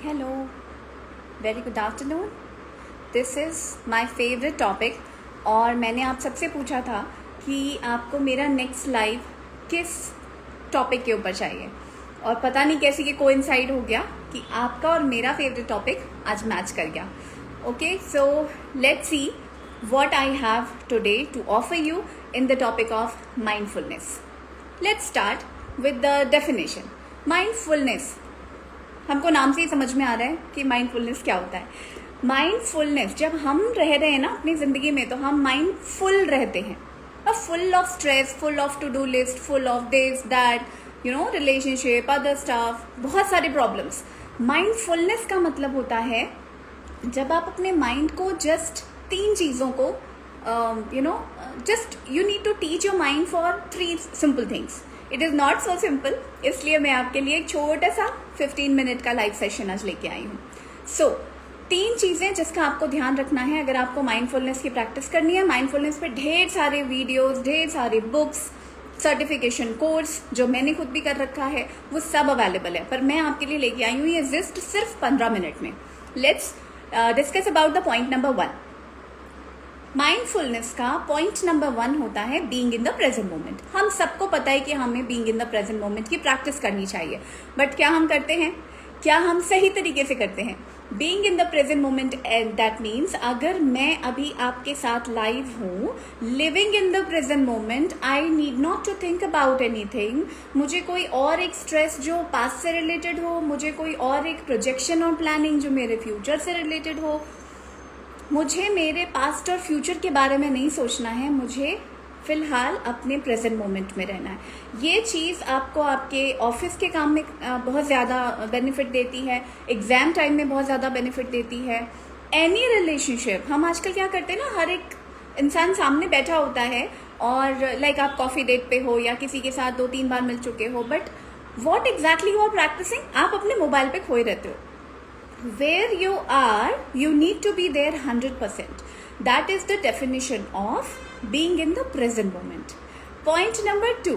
Hello, very good afternoon. This is my favorite topic और मैंने आप सबसे पूछा था कि आपको मेरा नेक्स्ट लाइव किस टॉपिक के ऊपर चाहिए और पता नहीं कैसे कि कोइंसाइड हो गया कि आपका और मेरा फेवरेट टॉपिक आज मैच कर गया. Okay, so let's see what I have today to offer you in the topic of mindfulness. Let's start with the definition. Mindfulness, हमको नाम से ही समझ में आ रहा है कि माइंडफुलनेस क्या होता है. माइंडफुलनेस, जब हम रह रहे हैं ना अपनी ज़िंदगी में, तो हम माइंडफुल रहते हैं. Full of stress, full of to do list, full of this that, relationship, other stuff, बहुत सारे प्रॉब्लम्स. माइंडफुलनेस का मतलब होता है जब आप अपने माइंड को जस्ट 3 चीज़ों को just you need to teach your mind for 3 simple things. It is not so simple, इसलिए मैं आपके लिए एक छोटा सा 15 मिनट का लाइव सेशन आज लेके आई हूँ. सो 3 चीज़ें जिसका आपको ध्यान रखना है अगर आपको माइंडफुलनेस की प्रैक्टिस करनी है. माइंडफुलनेस पे ढेर सारे वीडियोस, ढेर सारे बुक्स, सर्टिफिकेशन कोर्स जो मैंने खुद भी कर रखा है, वो सब अवेलेबल है. पर मैं आपके लिए लेके आई हूँ ये जस्ट सिर्फ 15 मिनट में. Let's discuss about the point number 1. Mindfulness का पॉइंट नंबर 1 होता है being in the present moment. हम सबको पता है कि हमें being in the present moment की प्रैक्टिस करनी चाहिए, बट क्या हम करते हैं? क्या हम सही तरीके से करते हैं? Being in the present moment, that means अगर मैं अभी आपके साथ लाइव हूँ, living in the present moment, I need not to think about anything. मुझे कोई और एक स्ट्रेस जो पास्ट से रिलेटेड हो, मुझे कोई और एक प्रोजेक्शन और प्लानिंग जो मेरे फ्यूचर से रिलेटेड हो, मुझे मेरे पास्ट और फ्यूचर के बारे में नहीं सोचना है. मुझे फिलहाल अपने प्रेजेंट मोमेंट में रहना है. ये चीज़ आपको आपके ऑफिस के काम में बहुत ज़्यादा बेनिफिट देती है, एग्जाम टाइम में बहुत ज़्यादा बेनिफिट देती है. एनी रिलेशनशिप, हम आजकल क्या करते हैं ना, हर एक इंसान सामने बैठा होता है और लाइक आप कॉफ़ी डेट पे हो या किसी के साथ 2-3 बार मिल चुके हो, but what exactly you are practicing? आप अपने मोबाइल पे खोए रहते हो. Where you are, you need to be there 100%. That is the definition of being in the present moment. Point number 2,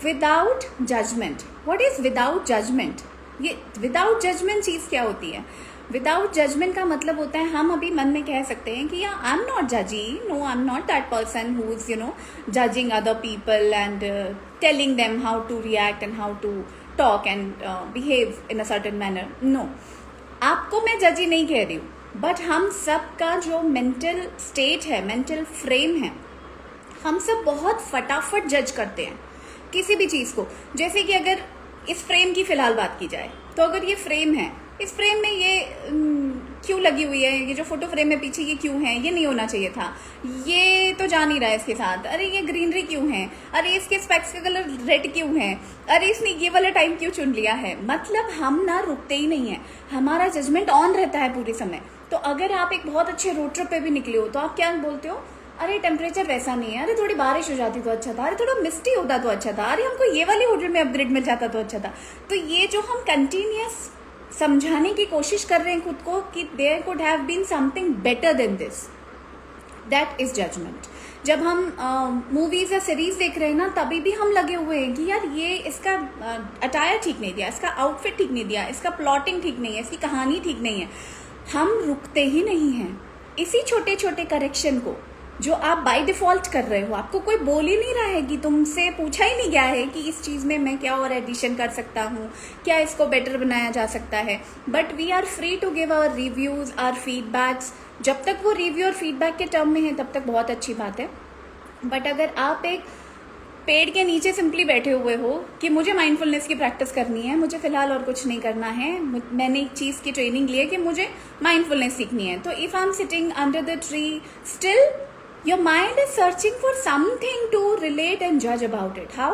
without judgment. What is without judgment? ये without judgment चीज़ क्या होती है? Without judgment का मतलब होता है हम अभी मन में कह सकते हैं कि I'm not judgy, no, I'm not that person who's judging other people and telling them how to react and how to talk and behave in a certain manner. No. आपको मैं जजी नहीं कह रही हूँ, बट हम सब का जो मेंटल स्टेट है, मेंटल फ्रेम है, हम सब बहुत फटाफट जज करते हैं किसी भी चीज़ को. जैसे कि अगर इस फ्रेम की फ़िलहाल बात की जाए, तो अगर ये फ्रेम है, इस फ्रेम में ये क्यों लगी हुई है, ये जो फोटो फ्रेम है पीछे ये क्यों है, ये नहीं होना चाहिए था, ये तो जा नहीं रहा है इसके साथ, अरे ये ग्रीनरी क्यों है, अरे इसके स्पेक्स का कलर रेड क्यों है, अरे इसने ये वाला टाइम क्यों चुन लिया है. मतलब हम ना रुकते ही नहीं है, हमारा जजमेंट ऑन रहता है पूरे समय. तो अगर आप एक बहुत अच्छे रोड ट्रिप पे भी निकले हो, तो आप क्या बोलते हो? अरे टेम्परेचर वैसा नहीं है, अरे थोड़ी बारिश हो जाती तो अच्छा था, अरे थोड़ा मिस्टी होता तो अच्छा था, अरे हमको ये वाले होटल में अपग्रेड मिल जाता तो अच्छा था. तो ये जो हम कंटिन्यूस समझाने की कोशिश कर रहे हैं खुद को कि there could have been something better than this, that is judgement. जब हम मूवीज या सीरीज देख रहे हैं ना, तभी भी हम लगे हुए हैं कि यार ये इसका अटायर ठीक नहीं दिया, इसका आउटफिट ठीक नहीं दिया, इसका प्लॉटिंग ठीक नहीं है, इसकी कहानी ठीक नहीं है. हम रुकते ही नहीं हैं. इसी छोटे छोटे करेक्शन को जो आप बाय डिफॉल्ट कर रहे हो, आपको कोई बोल ही नहीं रहा है कि तुमसे पूछा ही नहीं गया है कि इस चीज़ में मैं क्या और एडिशन कर सकता हूँ, क्या इसको बेटर बनाया जा सकता है. But we are free to give our reviews, our feedbacks. जब तक वो रिव्यू और फीडबैक के टर्म में है तब तक बहुत अच्छी बात है. बट अगर आप एक पेड़ के नीचे सिंपली बैठे हुए हो कि मुझे माइंडफुलनेस की प्रैक्टिस करनी है, मुझे फिलहाल और कुछ नहीं करना है, मैंने एक चीज़ की ट्रेनिंग ली है कि मुझे माइंडफुलनेस सीखनी है, तो if I am sitting under the tree, still your mind is searching for something to relate and judge about it. How?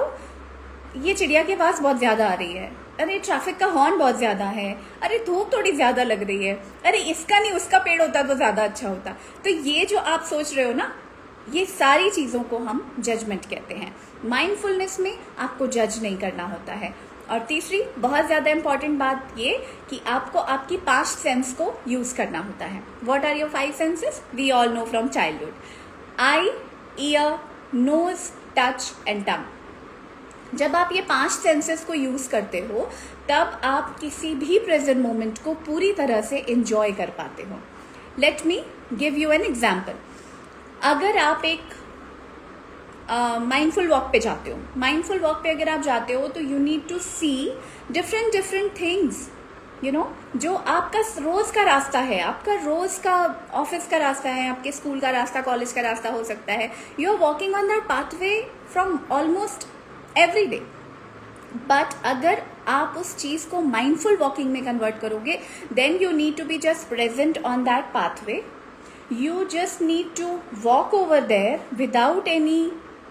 ये चिड़िया के पास बहुत ज़्यादा आ रही है, अरे ट्रैफिक का हॉर्न बहुत ज़्यादा है, अरे धूप थोड़ी ज़्यादा लग रही है, अरे इसका नहीं उसका पेड़ होता तो ज़्यादा अच्छा होता. तो ये जो आप सोच रहे हो ना, ये सारी चीज़ों को हम जजमेंट कहते हैं. माइंडफुलनेस में आपको जज नहीं करना होता है. और तीसरी बहुत ज़्यादा इंपॉर्टेंट बात ये कि आपको आपकी 5 सेंस को यूज़ करना होता है. What are your 5 senses? We all know from childhood. Eye, ear, nose, touch and tongue. जब आप ये 5 सेंसेस को यूज करते हो तब आप किसी भी प्रेजेंट मोमेंट को पूरी तरह से एंजॉय कर पाते हो. Let me give you an example. अगर आप एक माइंडफुल वॉक पे जाते हो, माइंडफुल वॉक पे अगर आप जाते हो तो you need to see different things, you know, जो आपका रोज का रास्ता है, आपका रोज का ऑफिस का रास्ता है, आपके स्कूल का रास्ता, कॉलेज का रास्ता हो सकता है. You are walking on that pathway from almost every day. But अगर आप उस चीज को माइंडफुल वॉकिंग में कन्वर्ट करोगे, then you need to be just present on that pathway. You just need to walk over there without any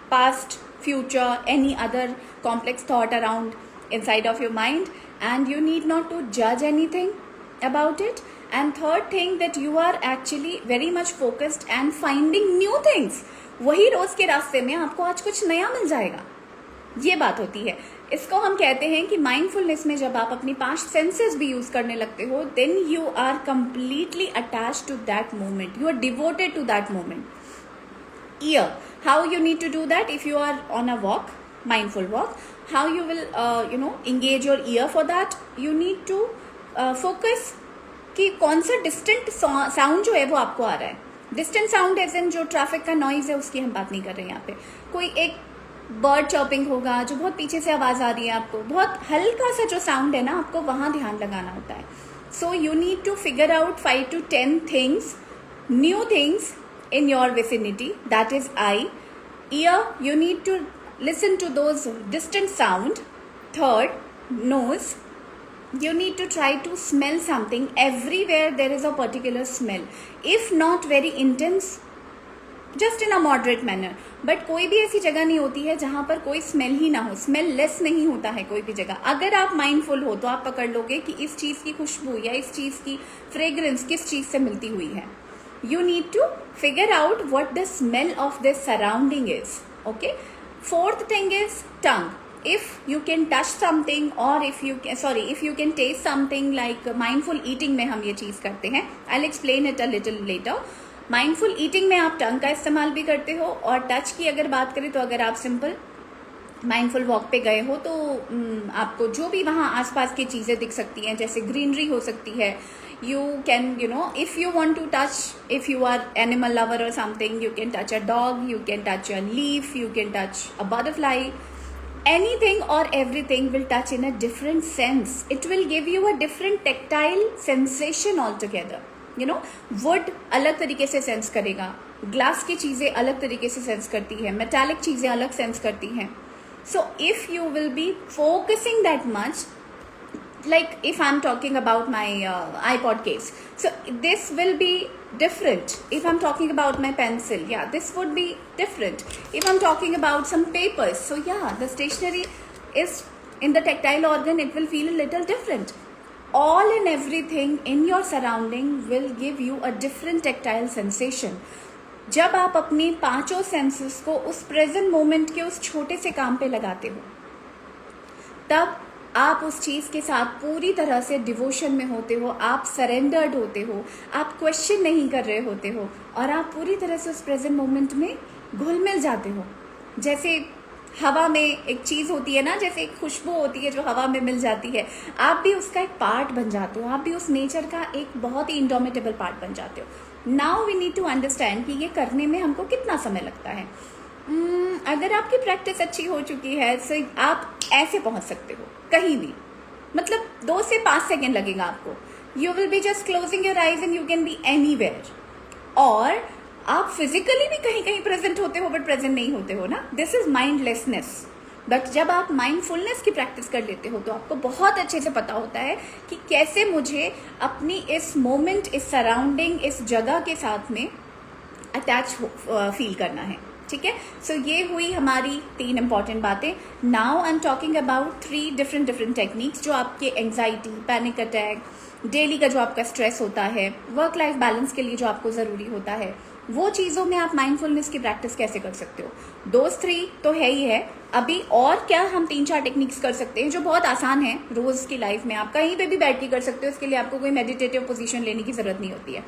past, future, any other complex thought around inside of your mind, and you need not to judge anything about it. And third thing, that you are actually very much focused and finding new things. वही रोज के रास्ते में आपको आज कुछ नया मिल जाएगा. ये बात होती है. इसको हम कहते हैं कि माइंडफुलनेस में जब आप अपनी 5 सेंसेस भी यूज करने लगते हो, then you are completely attach to that moment, you are devoted to that moment. Ear, how you need to do that if you are on a walk, mindful walk, how you will engage your ear for that. You need to focus कि कौन सा distant sound जो है वो आपको आ रहा है. Distant sound as in जो ट्रैफिक का नॉइज है उसकी हम बात नहीं कर रहे हैं यहाँ पे. कोई एक बर्ड चॉपिंग होगा जो बहुत पीछे से आवाज आ रही है, आपको बहुत हल्का सा जो साउंड है ना, आपको वहां ध्यान लगाना होता है. So you need to figure out 5 to 10 things, new things in your vicinity, that is eye. Ear, you need to listen to those distant sound. Third, nose, you need to try to smell something. Everywhere there is a particular smell, if not very intense, just in a moderate manner. But कोई भी ऐसी जगह नहीं होती है जहां पर कोई स्मेल ही ना हो, स्मेल लेस नहीं होता है कोई भी जगह. अगर आप माइंडफुल हो तो आप पकड़ लोगे कि इस चीज की खुशबू या इस चीज की फ्रेग्रेंस किस चीज से मिलती हुई है. You need to figure out what the smell of this surrounding is. Okay. Fourth thing is tongue. If you can touch something, or if you can taste something, like mindful eating में हम ये चीज करते हैं. I'll explain it a little later. Mindful eating में आप टंग का इस्तेमाल भी करते हो. और टच की अगर बात करें तो अगर आप सिंपल माइंडफुल वॉक पे गए हो तो आपको जो भी वहाँ आसपास की चीज़ें दिख सकती हैं, जैसे ग्रीनरी हो सकती है. You can, if you want to touch, if you are animal lover or something, you can touch a dog, you can touch a leaf, you can touch a butterfly. Anything or everything will touch in a different sense. It will give you a different tactile sensation altogether. Wood अलग तरीके से sense करेगा, glass की चीज़ें अलग तरीके से sense करती है, मेटालिक चीज़ें अलग सेंस करती हैं. So if you will be focusing that much, like if I'm talking about my iPod case, so this will be different. If I'm talking about my pencil, yeah, this would be different. If I'm talking about some papers, so yeah, the stationery is in the tactile organ, it will feel a little different. All and everything in your surrounding will give you a different tactile sensation. जब आप अपनी 5 senses को उस present moment के उस छोटे से काम पे लगाते हो, तब आप उस चीज के साथ पूरी तरह से डिवोशन में होते हो, आप सरेंडर्ड होते हो, आप क्वेश्चन नहीं कर रहे होते हो, और आप पूरी तरह से उस प्रेजेंट मोमेंट में घुल मिल जाते हो. जैसे हवा में एक चीज होती है ना, जैसे एक खुशबू होती है जो हवा में मिल जाती है, आप भी उसका एक पार्ट बन जाते हो, आप भी उस नेचर का एक बहुत ही इंडोमिटेबल पार्ट बन जाते हो. Now we need to understand कि ये करने में हमको कितना समय लगता है. अगर आपकी प्रैक्टिस अच्छी हो चुकी है तो आप ऐसे पहुंच सकते हो कहीं भी, मतलब 2 से 5 सेकेंड लगेगा आपको. You will be just closing your eyes and you can be anywhere. और आप फिजिकली भी कहीं कहीं प्रेजेंट होते हो बट प्रेजेंट नहीं होते हो ना. This is mindlessness. बट जब आप माइंडफुलनेस की प्रैक्टिस कर लेते हो तो आपको बहुत अच्छे से पता होता है कि कैसे मुझे अपनी इस मोमेंट, इस सराउंडिंग, इस जगह के साथ में अटैच फील करना है. ठीक है. सो ये हुई हमारी 3 इंपॉर्टेंट बातें. Now I am talking about 3 different techniques जो आपके एंग्जाइटी, पैनिक अटैक, डेली का जो आपका स्ट्रेस होता है, वर्क लाइफ बैलेंस के लिए जो आपको ज़रूरी होता है, वो चीज़ों में आप माइंडफुलनेस की प्रैक्टिस कैसे कर सकते हो. दोस्त 3 तो है ही है. अभी और क्या हम 3-4 टेक्निक्स कर सकते हैं जो बहुत आसान है रोज़ की लाइफ में. आप कहीं पे भी बैठ के कर सकते हो, इसके लिए आपको कोई मेडिटेटिव पोजीशन लेने की ज़रूरत नहीं होती है.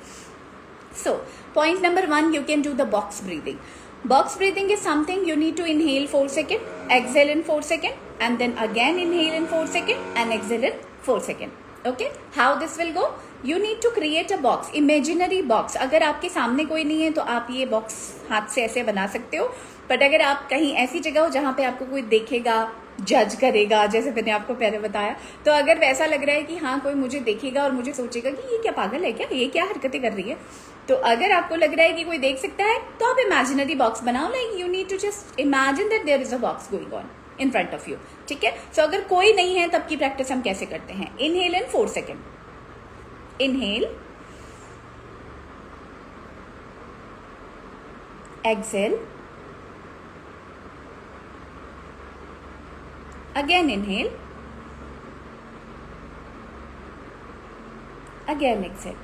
So point number 1, you can do the box breathing. Box breathing is something you need to inhale 4 seconds, exhale in 4 seconds, and then again inhale in 4 seconds and exhale in 4 seconds. Okay, how this will go? You need to create a box, imaginary box. अगर आपके सामने कोई नहीं है तो आप ये box हाथ से ऐसे बना सकते हो, बट अगर आप कहीं ऐसी जगह हो जहाँ पे आपको कोई देखेगा, जज करेगा, जैसे मैंने आपको पहले बताया, तो अगर वैसा लग रहा है कि हाँ कोई मुझे देखेगा और मुझे सोचेगा कि ये क्या पागल है क्या, ये क्या हरकतें कर रही है, तो अगर आपको लग रहा है कि कोई देख सकता है तो आप इमेजिनरी बॉक्स बनाओ. Like you need to just imagine that there is a box going on in front of you. ठीक है. सो अगर कोई नहीं है तब की प्रैक्टिस हम कैसे करते हैं? Inhale in 4 second. Inhale, exhale, again inhale, again exhale,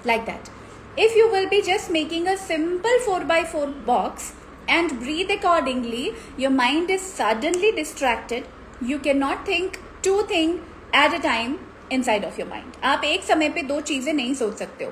like that. If you will be just making a simple 4x4 box and breathe accordingly, your mind is suddenly distracted. You cannot think 2 things at a time inside of your mind. आप एक समय पे 2 चीजें नहीं सोच सकते हो.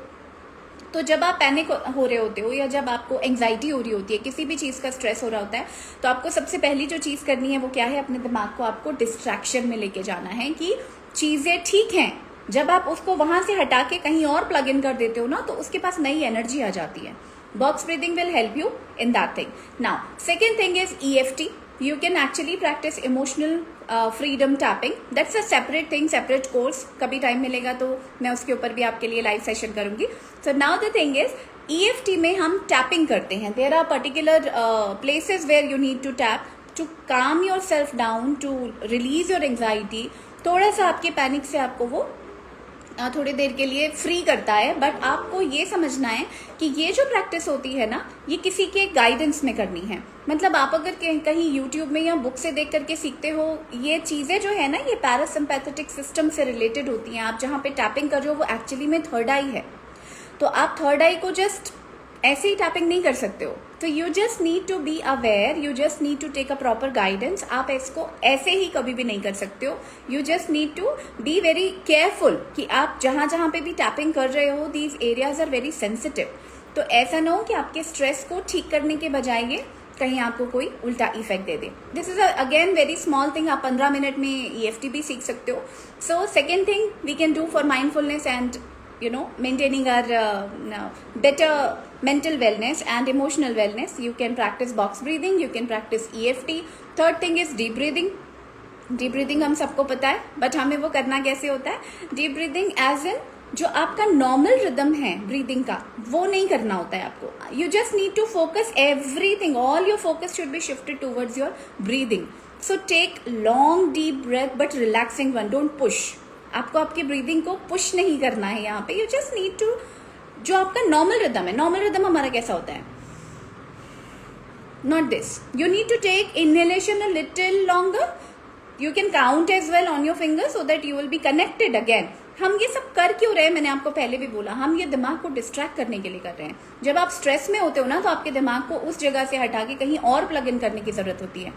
तो जब आप पैनिक हो रहे होते हो या जब आपको एंग्जाइटी हो रही होती है, किसी भी चीज का स्ट्रेस हो रहा होता है, तो आपको सबसे पहली जो चीज करनी है वो क्या है? अपने दिमाग को आपको डिस्ट्रैक्शन में लेके जाना है कि चीजें ठीक हैं. जब आप उसको वहां से हटा के कहीं और प्लग इन कर देते हो ना, तो उसके पास नई एनर्जी आ जाती है. Box breathing will help you in that thing. Now, second thing is EFT. You can actually practice emotional freedom tapping. That's a separate thing, separate course. कभी टाइम मिलेगा तो मैं उसके ऊपर भी आपके लिए लाइव सेशन करूंगी. So now the thing is, EFT में हम टैपिंग करते हैं. There are particular places where you need to tap to calm yourself down, to release your anxiety. थोड़ा सा आपके पैनिक से आपको वो थोड़ी देर के लिए फ्री करता है. बट आपको ये समझना है कि ये जो प्रैक्टिस होती है ना, ये किसी के गाइडेंस में करनी है. मतलब आप अगर कहीं यूट्यूब में या बुक से देख करके सीखते हो, ये चीजें जो है ना, ये पैरासिम्पैथेटिक सिस्टम से रिलेटेड होती हैं. आप जहाँ पे टैपिंग कर रहे हो वो एक्चुअली में थर्ड आई है, तो आप थर्ड आई को जस्ट ऐसे ही टैपिंग नहीं कर सकते हो. तो you just need to be aware, you just need to take a proper guidance. आप इसको ऐसे ही कभी भी नहीं कर सकते हो. You just need to be very careful कि आप जहां जहां पे भी टैपिंग कर रहे हो, these areas are very sensitive. तो ऐसा ना हो कि आपके स्ट्रेस को ठीक करने के बजाय ये कहीं आपको कोई उल्टा इफेक्ट दे दे. This is again very small thing. आप 15 मिनट में EFT भी सीख सकते हो. So second thing we can do for mindfulness and maintaining our better mental wellness and emotional wellness, you can practice box breathing, you can practice EFT. Third thing is deep breathing. Deep breathing हम सबको पता है, but हमें वो करना कैसे होता है? deep breathing as in जो आपका नॉर्मल रिदम है ब्रीदिंग का, वो नहीं करना होता है आपको. You just need to focus everything, all your focus should be shifted towards your breathing. So take long deep breath but relaxing one. Don't push. आपको आपकी ब्रीदिंग को पुश नहीं करना है यहाँ पे. यू जस्ट नीड टू, जो आपका नॉर्मल रिदम है, नॉर्मल रिदम हमारा कैसा होता है? Not this. You need to take inhalation a little longer. You can count as well on your finger so that you will be connected again. हम ये सब कर क्यों रहे हैं? मैंने आपको पहले भी बोला, हम ये दिमाग को डिस्ट्रैक्ट करने के लिए कर रहे हैं. जब आप स्ट्रेस में होते हो ना, तो आपके दिमाग को उस जगह से हटा के कहीं और प्लग इन करने की जरूरत होती है.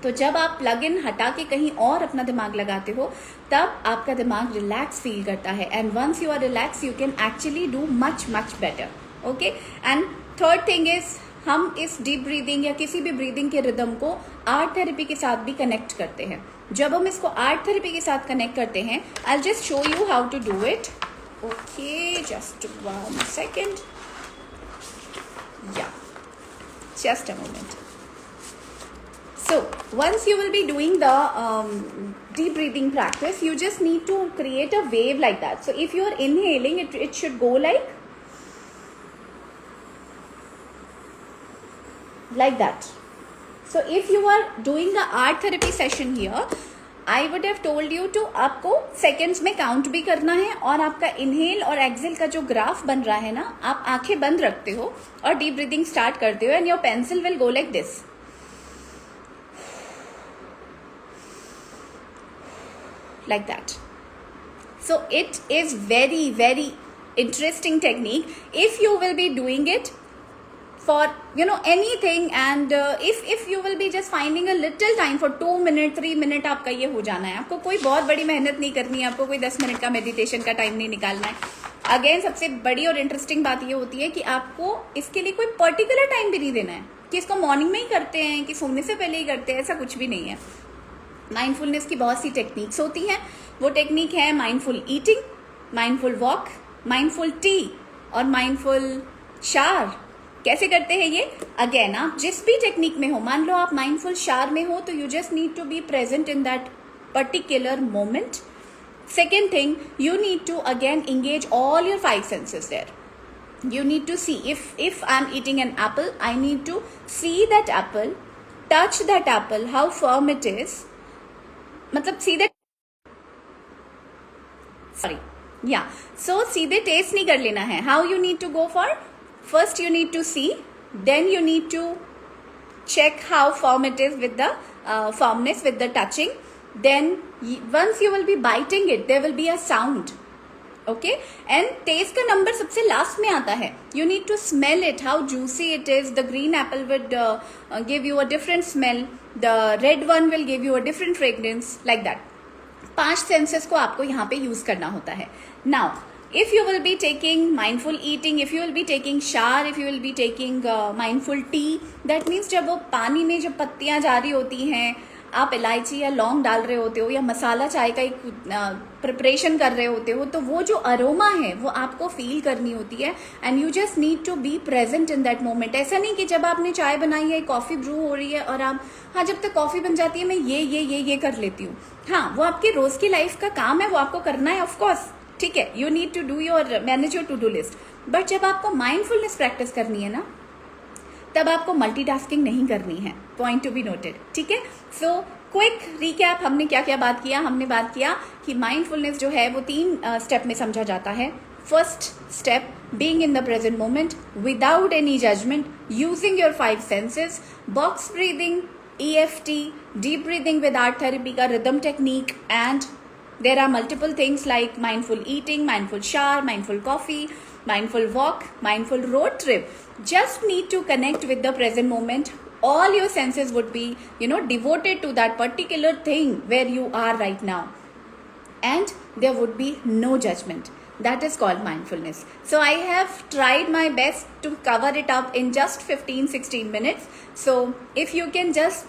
तो जब आप प्लग इन हटा के कहीं और अपना दिमाग लगाते हो, तब आपका दिमाग रिलैक्स फील करता है. And once you are relax, you can actually do much better. Okay. And third thing is, हम इस डीप ब्रीदिंग या किसी भी ब्रीदिंग के रिदम को आर्ट थेरेपी के साथ भी कनेक्ट करते हैं. जब हम इसको आर्ट थेरेपी के साथ कनेक्ट करते हैं, I just show you how to do it. Okay, just 1 second. या, just a moment. So once you will be doing the deep breathing practice, you just need to create a wave like that. So if you are inhaling, it should go like that. So if you are doing the art therapy session here, I would have told you to आपको seconds में count भी करना है, और आपका inhale और exhale का जो ग्राफ बन रहा है ना, आप आंखें बंद रखते हो और deep breathing start करते हो, and your pencil will go like this. Like that. So it is very interesting technique if you will be doing it for anything. And if you will be just finding a little time for 2 minutes 3 minutes, आपका ये हो जाना है. आपको कोई बहुत बड़ी मेहनत नहीं करनी है, आपको कोई 10 मिनट का मेडिटेशन का टाइम नहीं निकालना है. अगेन सबसे बड़ी और इंटरेस्टिंग बात ये होती है कि आपको इसके लिए कोई पर्टिकुलर टाइम भी नहीं देना है कि इसको मॉर्निंग में ही करते हैं कि सोने से पहले ही करते हैं, ऐसा कुछ भी नहीं है। माइंडफुलनेस की बहुत सी टेक्निक्स होती हैं। वो टेक्निक है mindful eating, mindful walk, mindful T और माइंडफुल शावर। कैसे करते हैं ये? अगेन आप जिस भी टेक्निक में हो, मान लो आप माइंडफुल शावर में हो तो you just need to be present in that particular moment. Second thing, you need to again engage all your five senses there. You need to see, if I'm eating an apple, I need to see that apple, touch that apple, how firm it is. मतलब सीधे, sorry, yeah. So सीधे test नहीं कर लेना है. How you need to go for? First you need to see, then you need to check how firm it is with the firmness, with the touching. Then once you will be biting it, there will be a sound. Okay, and taste का number सबसे last में आता है. You need to smell it, how juicy it is. The green apple would give you a different smell. The red one will give you a different fragrance, like that. 5 senses को आपको यहाँ पे use करना होता है. Now, if you will be taking mindful eating, if you will be taking shower, if you will be taking mindful tea, that means जब वो पानी में जब पत्तियाँ जा रही होती हैं, आप इलायची या लौंग डाल रहे होते हो या मसाला चाय का एक प्रिपरेशन कर रहे होते हो, तो वो जो अरोमा है वो आपको फील करनी होती है. And you just need to be present in that moment. ऐसा नहीं कि जब आपने चाय बनाई है, कॉफी ब्रू हो रही है और आप, हाँ जब तक कॉफी बन जाती है मैं ये कर लेती हूँ. हाँ, वो आपके रोज की लाइफ का काम है, वो आपको करना है ऑफकोर्स, ठीक है. You need to do your, manage your to do list. But जब आपको माइंडफुलनेस प्रैक्टिस करनी है ना, तब आपको मल्टीटास्किंग नहीं करनी है. पॉइंट टू बी नोटेड, ठीक है. सो क्विक रिकैप, हमने क्या क्या बात किया. हमने बात किया कि माइंडफुलनेस जो है वो 3 स्टेप में समझा जाता है. First step, being in the present moment without any judgement, using your 5 senses, box breathing, EFT, deep breathing with art therapy का rhythm technique, and there are multiple things like mindful eating, mindful shower, mindful coffee, mindful walk, mindful road trip. Just need to connect with the present moment. All your senses would be, devoted to that particular thing where you are right now. And there would be no judgment. That is called mindfulness. So I have tried my best to cover it up in just 15-16 minutes. So if you can just,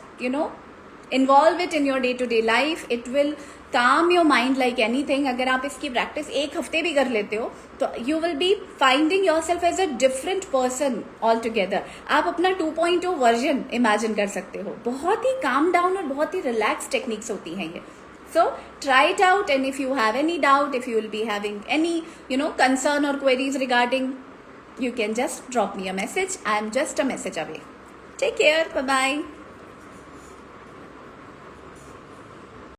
involve it in your day-to-day life, it will calm your mind like anything. अगर आप इसकी practice 1 हफ्ते भी कर लेते हो तो you will be finding yourself as a different person altogether. आप अपना 2.0 वर्जन इमेजिन कर सकते हो. बहुत ही calm down और बहुत ही relaxed टेक्निक्स होती हैं ये. So try it out, and if you have any doubt, if you will be having any concern or queries regarding, you can just drop me a message. I am just a message away. Take care. Bye bye.